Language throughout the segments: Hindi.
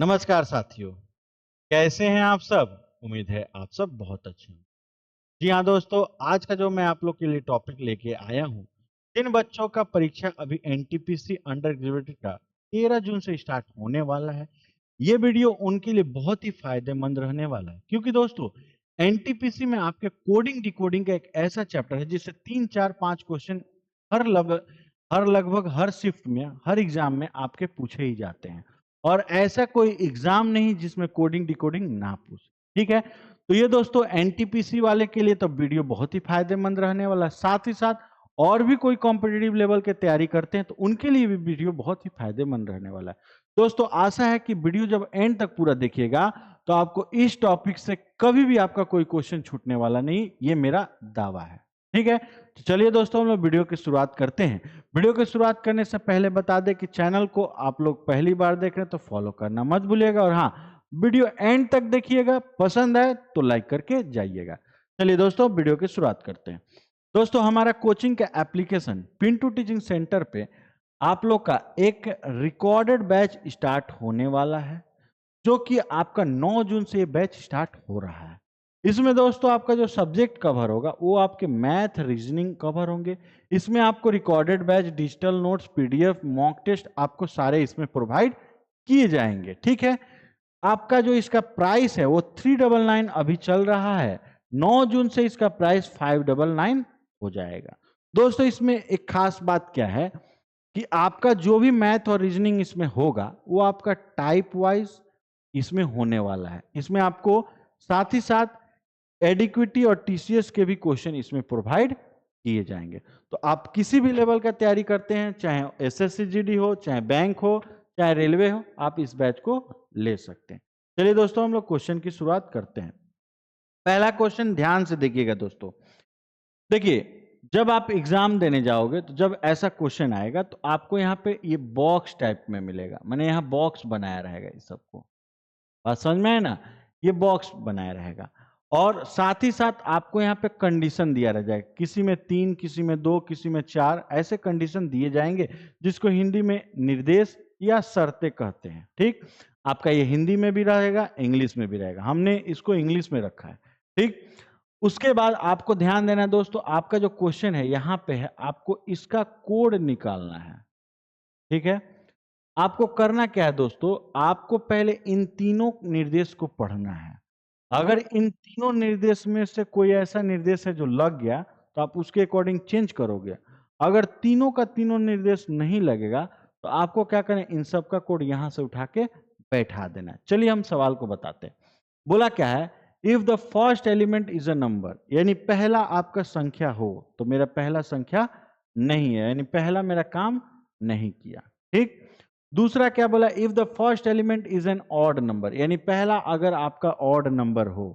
नमस्कार साथियों, कैसे हैं आप सब? उम्मीद है आप सब बहुत अच्छे हैं। जी हाँ दोस्तों, आज का जो मैं आप लोग के लिए टॉपिक लेके आया हूँ, जिन बच्चों का परीक्षा अभी एनटीपीसी अंडर ग्रेजुएट का 13 जून से स्टार्ट होने वाला है, ये वीडियो उनके लिए बहुत ही फायदेमंद रहने वाला है। क्योंकि दोस्तों, एनटीपीसी में आपके कोडिंग डिकोडिंग का एक ऐसा चैप्टर है जिससे 3, 4, 5 क्वेश्चन हर लग हर लगभग हर शिफ्ट में, हर एग्जाम में आपके पूछे ही जाते हैं। और ऐसा कोई एग्जाम नहीं जिसमें कोडिंग डिकोडिंग ना पूछे। ठीक है? तो ये दोस्तों एनटीपीसी वाले के लिए तो वीडियो बहुत ही फायदेमंद रहने वाला है। साथ ही साथ और भी कोई कॉम्पिटिटिव लेवल की तैयारी करते हैं तो उनके लिए भी वीडियो बहुत ही फायदेमंद रहने वाला है। दोस्तों आशा है कि वीडियो जब एंड तक पूरा देखिएगा तो आपको इस टॉपिक से कभी भी आपका कोई क्वेश्चन छूटने वाला नहीं, ये मेरा दावा है। ठीक है? तो चलिए दोस्तों हम लोग वीडियो की शुरुआत करते हैं। वीडियो की शुरुआत करने से पहले बता दें कि चैनल को आप लोग पहली बार देख रहे हैं तो फॉलो करना मत भूलिएगा, और हाँ, वीडियो एंड तक देखिएगा, पसंद आए तो लाइक करके जाइएगा। चलिए दोस्तों वीडियो की शुरुआत करते हैं। दोस्तों हमारा कोचिंग का एप्लीकेशन पिंटू टीचिंग सेंटर पे आप लोग का एक रिकॉर्डेड बैच स्टार्ट होने वाला है, जो कि आपका 9 जून से ये बैच स्टार्ट हो रहा है। इसमें दोस्तों आपका जो सब्जेक्ट कवर होगा वो आपके मैथ रीजनिंग कवर होंगे। इसमें आपको recorded batch, digital notes, PDF, mock test आपको सारे इसमें प्रोवाइड किए जाएंगे। ठीक है? आपका जो इसका प्राइस है वो 399 अभी चल रहा है। 9 जून से इसका प्राइस 599 हो जाएगा। दोस्तों इसमें एक खास बात क्या है कि आपका जो भी मैथ और रीजनिंग इसमें होगा वो आपका टाइप वाइज इसमें होने वाला है। इसमें आपको साथ ही साथ एडिक्विटी और टीसीएस के भी क्वेश्चन इसमें प्रोवाइड किए जाएंगे। तो आप किसी भी लेवल का तैयारी करते हैं, चाहे एसएससी हो, चाहे बैंक हो, चाहे रेलवे हो, आप इस बैच को ले सकते हैं। चलिए दोस्तों हम लोग क्वेश्चन की शुरुआत करते हैं। पहला क्वेश्चन ध्यान से देखिएगा दोस्तों। देखिए, जब आप एग्जाम देने जाओगे तो जब ऐसा क्वेश्चन आएगा तो आपको यहाँ पे ये बॉक्स टाइप में मिलेगा, माने यहाँ बॉक्स बनाया रहेगा इस सबको। बात समझ में है ना? ये बॉक्स बनाया रहेगा और साथ ही साथ आपको यहाँ पे कंडीशन दिया रह जाएगा। किसी में 3, किसी में 2, किसी में 4 ऐसे कंडीशन दिए जाएंगे, जिसको हिंदी में निर्देश या शर्तें कहते हैं। ठीक? आपका ये हिंदी में भी रहेगा, इंग्लिश में भी रहेगा। हमने इसको इंग्लिश में रखा है। ठीक? उसके बाद आपको ध्यान देना है दोस्तों, आपका जो क्वेश्चन है यहाँ पे है, आपको इसका कोड निकालना है। ठीक है? आपको करना क्या है दोस्तों, आपको पहले इन तीनों निर्देश को पढ़ना है। अगर इन तीनों निर्देश में से कोई ऐसा निर्देश है जो लग गया तो आप उसके अकॉर्डिंग चेंज करोगे। अगर तीनों का तीनों निर्देश नहीं लगेगा तो आपको क्या करें, इन सब का कोड यहां से उठा के बैठा देना है। चलिए हम सवाल को बताते हैं। बोला क्या है, if the first element is a number, यानी पहला आपका संख्या हो, तो मेरा पहला संख्या नहीं है, यानी पहला मेरा काम नहीं किया। ठीक? दूसरा क्या बोला, if the first element is an odd number, यानी पहला अगर आपका ऑड नंबर हो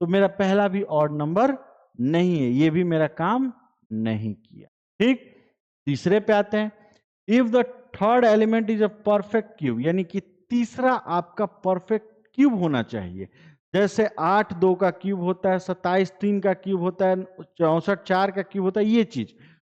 तो मेरा पहला भी ऑड नंबर नहीं है, ये भी मेरा काम नहीं किया। ठीक? तीसरे पे आते हैं, if the third element is a perfect cube, यानी कि तीसरा आपका परफेक्ट क्यूब होना चाहिए। जैसे 8 2 का क्यूब होता है, 27 3 का क्यूब होता है, 64 4 का क्यूब होता है, ये चीज।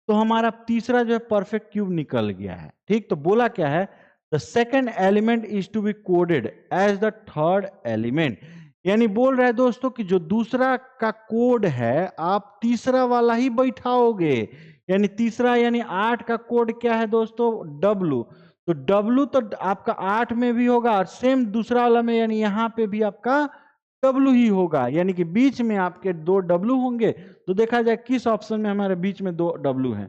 तो हमारा तीसरा जो है परफेक्ट क्यूब निकल गया है। ठीक? तो बोला क्या है, the second element is to be coded as the third element, यानी बोल रहा है दोस्तों कि जो दूसरा का कोड है आप तीसरा वाला ही बैठाओगे। यानी तीसरा यानी 8 का कोड क्या है दोस्तों, डब्लू। तो डब्लू तो आपका 8 में भी होगा और सेम दूसरा वाला में, यानी यहां पे भी आपका डब्लू ही होगा, यानी कि बीच में आपके 2 डब्लू होंगे। तो देखा जाए किस ऑप्शन में हमारे बीच में 2 डब्लू हैं।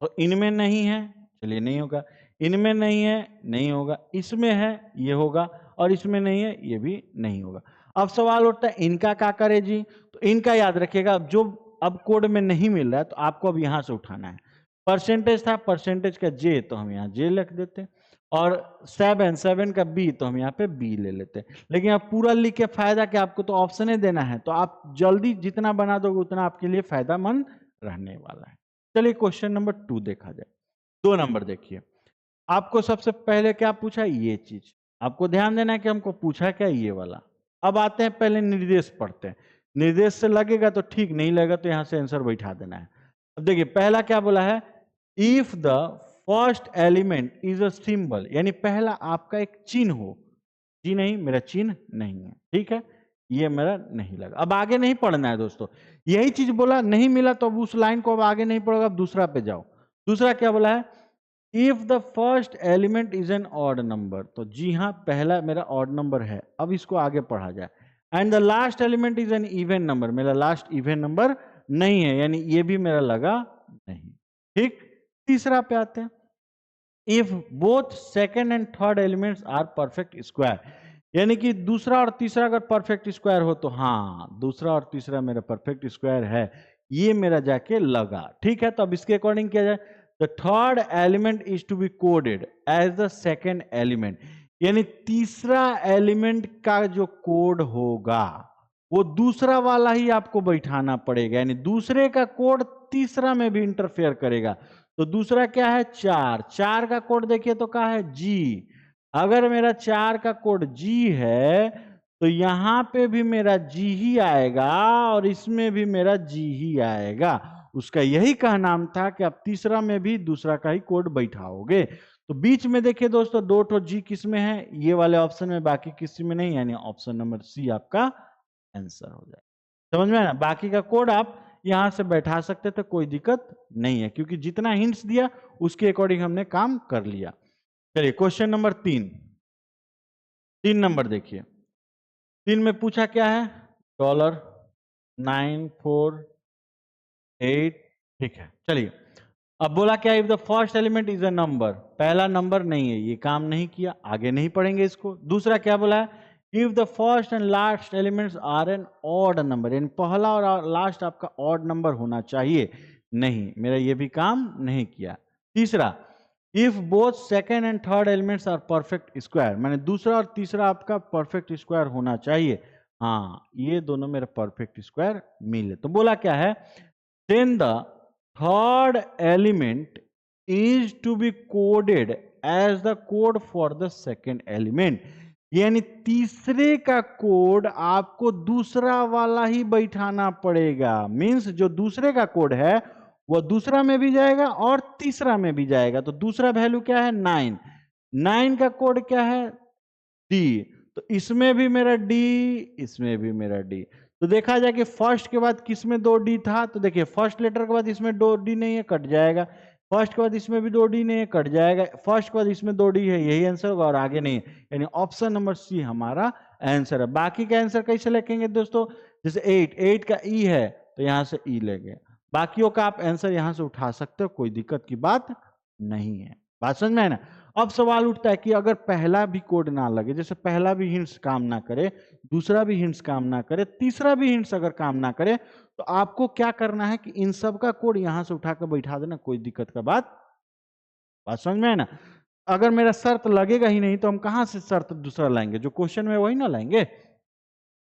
तो इनमें नहीं है, चलिए नहीं होगा। इनमें नहीं है, नहीं होगा। इसमें है, ये होगा। और इसमें नहीं है, ये भी नहीं होगा। अब सवाल उठता है इनका क्या करे जी? तो इनका याद रखिएगा, अब जो अब कोड में नहीं मिल रहा है तो आपको अब यहां से उठाना है। परसेंटेज था, परसेंटेज का जे तो हम यहाँ जे लिख देते हैं, और 7 का बी तो हम यहाँ पे बी ले लेते हैं। लेकिन अब पूरा लिख के फायदा क्या, आपको तो ऑप्शन ही देना है, तो आप जल्दी जितना बना दोगे उतना आपके लिए फायदामंद रहने वाला है। चलिए क्वेश्चन नंबर 2 देखा जाए। 2 नंबर देखिए, आपको सबसे पहले क्या पूछा, ये चीज आपको ध्यान देना है कि हमको पूछा क्या, ये वाला। अब आते हैं पहले निर्देश पढ़ते हैं। निर्देश से लगेगा तो ठीक, नहीं लगेगा तो यहां से आंसर बैठा देना है। अब देखिए पहला क्या बोला है, if the first element is a symbol, यानी पहला आपका एक चिन्ह हो। जी नहीं, मेरा चिन्ह नहीं है, ठीक है, ये मेरा नहीं लगा। अब आगे नहीं पढ़ना है दोस्तों, यही चीज बोला, नहीं मिला तो अब उस लाइन को अब आगे नहीं पढ़ोगे, अब दूसरा पे जाओ। दूसरा क्या बोला है, if the first element is an odd number, तो जी हाँ, पहला मेरा ऑड नंबर है, अब इसको आगे पढ़ा जाए। And the last element is an even number, मेरा लास्ट इवन नंबर नहीं है, यानी ये भी मेरा लगा नहीं, ठीक। तीसरा पे आते हैं, if both second and third elements are perfect square, यानी कि दूसरा और तीसरा अगर परफेक्ट स्क्वायर हो तो हाँ, दूसरा और तीसरा मेरा परफेक्ट स्क्वायर है, ये मेरा जाके लगा, ठीक है। तो अब इसके अकॉर्डिंग किया जाए, the third element is to be coded as the second element, यानी तीसरा एलिमेंट का जो कोड होगा वो दूसरा वाला ही आपको बैठाना पड़ेगा, यानी दूसरे का कोड तीसरा में भी इंटरफेयर करेगा। तो दूसरा क्या है, 4, 4 का कोड देखिए तो क्या है, जी। अगर मेरा 4 का कोड जी है तो यहां पे भी मेरा जी ही आएगा और इसमें भी मेरा जी ही आएगा। उसका यही कहनाम था कि आप तीसरा में भी दूसरा का ही कोड बैठाओगे। तो बीच में देखिए दोस्तों, दो ठो जी किस में है, ये वाले ऑप्शन में, बाकी किसी में नहीं, यानी ऑप्शन नंबर सी आपका आंसर हो जाए। समझ में आया ना, बाकी का कोड आप यहां से बैठा सकते थे, कोई दिक्कत नहीं है, क्योंकि जितना हिंट्स दिया उसके अकॉर्डिंग हमने काम कर लिया। चलिए क्वेश्चन नंबर 3 नंबर देखिए, 3 में पूछा क्या है, $948, ठीक है। चलिए अब बोला क्या, if the first element is a number, पहला नंबर नहीं है, ये काम नहीं किया, आगे नहीं पढ़ेंगे इसको। दूसरा क्या बोला है, if the first and last elements are an odd number, यानी पहला और लास्ट आपका ऑड नंबर होना चाहिए, नहीं, मेरा ये भी काम नहीं किया। तीसरा, if both second and third elements are perfect square, मैंने दूसरा और तीसरा आपका परफेक्ट स्क्वायर होना चाहिए, हाँ, ये दोनों मेरा परफेक्ट स्क्वायर मिले। तो बोला क्या है, then the third element is to be coded as the code for the second element, यानी तीसरे का कोड आपको दूसरा वाला ही बैठाना पड़ेगा। मींस जो दूसरे का कोड है वो दूसरा में भी जाएगा और तीसरा में भी जाएगा। तो दूसरा वैल्यू क्या है, 9, 9 का कोड क्या है, डी, तो इसमें भी मेरा डी, इसमें भी मेरा डी। तो देखा जाए कि फर्स्ट के बाद किस में 2D था, तो देखिए फर्स्ट लेटर के बाद इसमें 2D नहीं है, कट जाएगा। फर्स्ट के बाद इसमें भी 2D नहीं है, कट जाएगा। फर्स्ट के बाद इसमें 2D है, यही आंसर होगा, और आगे नहीं है, यानी ऑप्शन नंबर सी हमारा आंसर है। बाकी का आंसर कैसे लिखेंगे दोस्तों, जैसे 8 का ई है तो यहां से ई लेंगे, बाकियों का आप आंसर यहां से उठा सकते हो, कोई दिक्कत की बात नहीं है। बात समझ में है ना। अब सवाल उठता है कि अगर पहला भी कोड ना लगे, जैसे पहला भी हिंट्स काम ना करे, दूसरा भी हिंट्स काम ना करे, तीसरा भी हिंट्स अगर काम ना करे, तो आपको क्या करना है कि इन सब का कोड यहां से उठा कर बैठा देना, कोई दिक्कत का बात समझ में है ना। अगर मेरा शर्त लगेगा ही नहीं तो हम कहां से शर्त दूसरा लाएंगे, जो क्वेश्चन में वही ना लाएंगे।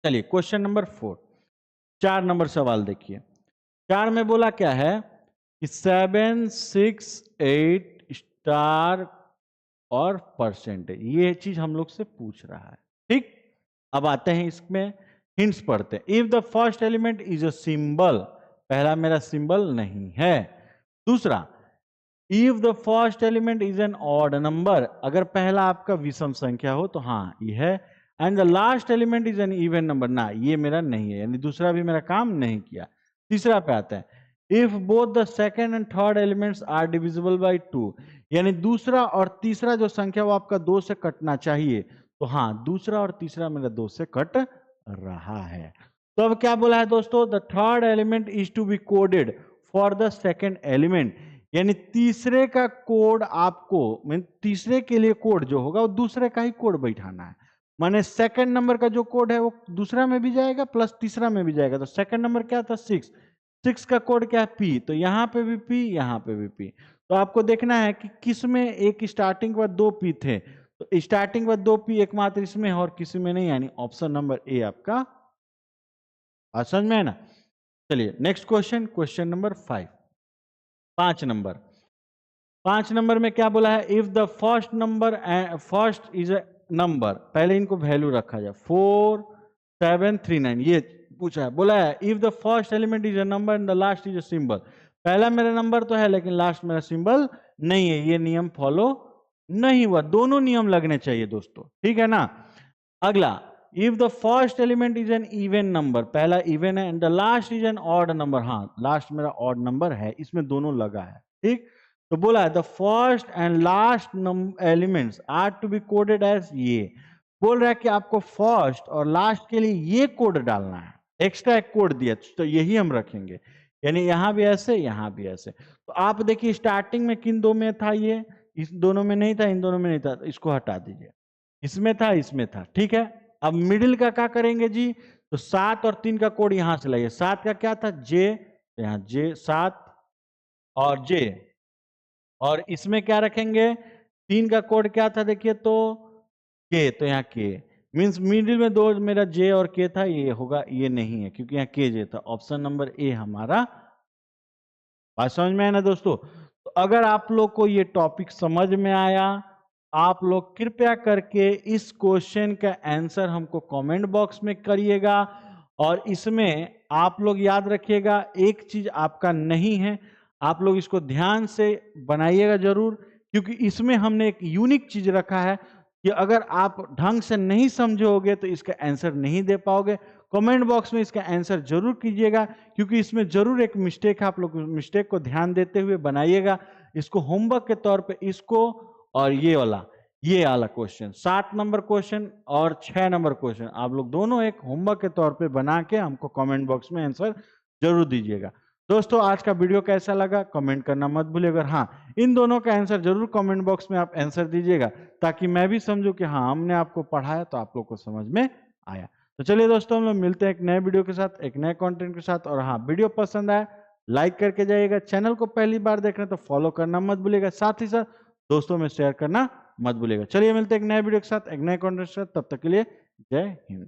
चलिए क्वेश्चन नंबर 4, 4 नंबर सवाल देखिए। 4 में बोला क्या है कि 7, 6, 8 स्टार और परसेंटेज, ये चीज हम लोग से पूछ रहा है, ठीक। अब आते हैं इसमें हिंट्स पढ़ते हैं। If the first element is a symbol, पहला मेरा सिंबल नहीं है। दूसरा, if the first element is an odd number, अगर पहला आपका विषम संख्या हो तो हाँ ये है। And the last element is an even number, ना ये मेरा नहीं है, यानी दूसरा भी मेरा काम नहीं किया। तीसरा पे आता है, if both the second and third elements are divisible by 2, यानी दूसरा और तीसरा जो संख्या वो आपका 2 से कटना चाहिए, तो हाँ दूसरा और तीसरा मेरा 2 से कट रहा है। तो अब क्या बोला है दोस्तों, the third element is to be coded for the second element, यानी तीसरे का कोड आपको, तीसरे के लिए कोड जो होगा वो दूसरे का ही कोड बैठाना है। माने सेकंड नंबर का जो कोड है वो दूसरा में भी जाएगा प्लस तीसरा में भी जाएगा। तो सेकंड नंबर क्या था, 6, 6 का कोड क्या है, पी, तो यहां पे भी पी, यहां पे भी पी। तो आपको देखना है कि किस में एक स्टार्टिंग के बाद 2 पी थे, तो स्टार्टिंग के बाद 2 पी एकमात्र इसमें और किसी में नहीं, यानी ऑप्शन नंबर ए आपका समझ में है ना। चलिए next question, question number 5, 5 number में क्या बोला है, if the first is a number, पहले इनको वैल्यू रखा जाए, 4, 7, 3, 9, ये पूछा है। बोला है if the first element is a number and the last is a symbol, पहला मेरा नंबर तो है लेकिन लास्ट मेरा सिंबल नहीं है, ये नियम फॉलो नहीं हुआ। दोनों नियम लगने चाहिए दोस्तों, ठीक है ना। अगला, if the first element is an even number, पहला इवन है, and the last is an odd number, हाँ लास्ट मेरा ऑड नंबर है, इसमें दोनों लगा है, ठीक। तो बोला है the first and last elements are to be coded as ये, बोल रहा है कि आपको फर्स्ट और लास्ट के लिए ये कोड डालना है, एक्स्ट्रा एक कोड दिया, तो यही हम रखेंगे, यानी यहां भी ऐसे, यहां भी ऐसे। तो आप देखिए स्टार्टिंग में किन दो में था ये, इस दोनों में नहीं था, इन दोनों में नहीं था, तो इसको हटा दीजिए, इसमें था, इसमें था, ठीक है। अब मिडिल का क्या करेंगे जी, तो 7 और 3 का कोड यहां से लाइए, 7 का क्या था जे, यहां जे 7 और जे, और इसमें क्या रखेंगे, 3 का कोड क्या था देखिए, तो के, तो यहाँ के मीन्स मिडिल में दो मेरा जे और के था, ये होगा, ये नहीं है क्योंकि यहाँ के जे था, ऑप्शन नंबर ए हमारा। बात समझ में आया ना दोस्तों। तो अगर आप लोग को ये टॉपिक समझ में आया, आप लोग कृपया करके इस क्वेश्चन का आंसर हमको कमेंट बॉक्स में करिएगा, और इसमें आप लोग याद रखिएगा एक चीज आपका नहीं है, आप लोग इसको ध्यान से बनाइएगा जरूर, क्योंकि इसमें हमने एक यूनिक चीज रखा है कि अगर आप ढंग से नहीं समझोगे तो इसका आंसर नहीं दे पाओगे। कमेंट बॉक्स में इसका आंसर जरूर कीजिएगा, क्योंकि इसमें जरूर एक मिस्टेक है, आप लोग मिस्टेक को ध्यान देते हुए बनाइएगा इसको होमवर्क के तौर पे, इसको और ये वाला क्वेश्चन 7 नंबर क्वेश्चन और 6 नंबर क्वेश्चन आप लोग दोनों एक होमवर्क के तौर पे बना के हमको कमेंट बॉक्स में आंसर जरूर दीजिएगा। दोस्तों आज का वीडियो कैसा लगा कमेंट करना मत भूलिएगा, हाँ इन दोनों का आंसर जरूर कमेंट बॉक्स में आप आंसर दीजिएगा, ताकि मैं भी समझूं कि हाँ हमने आपको पढ़ाया तो आप लोग को समझ में आया। तो चलिए दोस्तों हम लोग मिलते हैं एक नए वीडियो के साथ, एक नए कंटेंट के साथ, और हाँ वीडियो पसंद आया लाइक करके जाइएगा, चैनल को पहली बार देख रहे हैं तो फॉलो करना मत भूलिएगा, साथ ही साथ दोस्तों में शेयर करना मत भूलिएगा। चलिए मिलते हैं एक नए वीडियो के साथ, एक नए कंटेंट के साथ, तब तक के लिए जय हिंद।